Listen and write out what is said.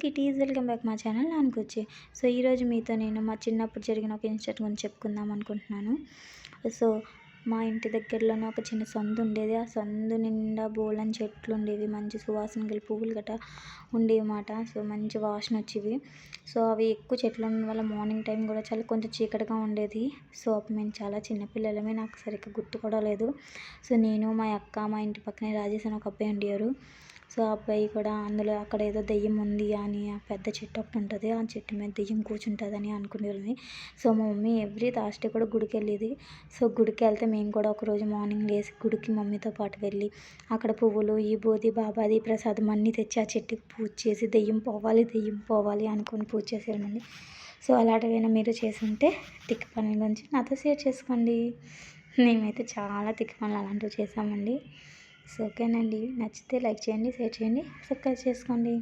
Kitties welcome back మా channel నాన్నకొచ్చి. So ఈరోజు మీతో నేను మా చిన్నప్పుడు జరిగిన ఒక ఇన్సిడెంట్ గురించి చెప్పుకుందాం అనుకుంటున్నాను. సో మా ఇంటి దగ్గరలోనే ఒక చిన్న సందు ఉండేది. ఆ సందు నిండా బోలెడన్ని చెట్లు ఉండేవి. మంచి సువాసన గల పువ్వులు గట్రా ఉండేవి మాట. సో మంచి వాసన వచ్చేవి. సో అవి ఎక్కువ చెట్లు ఉండడం వల్ల మార్నింగ్ టైం కూడా చాలా కొంచెం చీకటిగా ఉండేది. సో అప్పుడు మేము చాలా చిన్నపిల్లలమే, నాకు సరిగ్గా గుర్తు కూడా లేదు. సో నేను, మా అక్క, మా ఇంటి పక్కనే రాజేష్ అని ఒక అబ్బాయి ఉండేవారు. సో ఆ అబ్బాయి కూడా అందులో అక్కడ ఏదో దెయ్యం ఉంది అని, ఆ పెద్ద చెట్టు ఒకటి ఉంటుంది, ఆ చెట్టు మీద దెయ్యం కూర్చుంటుందని అనుకునేవాళ్ళని. సో మా మమ్మీ ఎవ్రీ థర్స్డే కూడా గుడికి వెళ్ళేది. సో గుడికి వెళ్తే మేము కూడా ఒకరోజు మార్నింగ్ లేసి గుడికి మమ్మీతో పాటు వెళ్ళి అక్కడ పువ్వులు, ఈ బూది, బాబాది ప్రసాదం అన్నీ తెచ్చి ఆ చెట్టుకి పూజ చేసి దెయ్యం పోవాలి అనుకుని పూజ చేసేవాళ్ళమండి. సో అలాంటివైనా మీరు చేసి ఉంటే తిక్కు పనుల గురించి నాతో షేర్ చేసుకోండి. మేమైతే చాలా తిక్కు పనులు అలాంటివి చేసామండి. సో ఓకేనండి, నచ్చితే లైక్ చేయండి, షేర్ చేయండి, సబ్స్క్రైబ్ చేసుకోండి.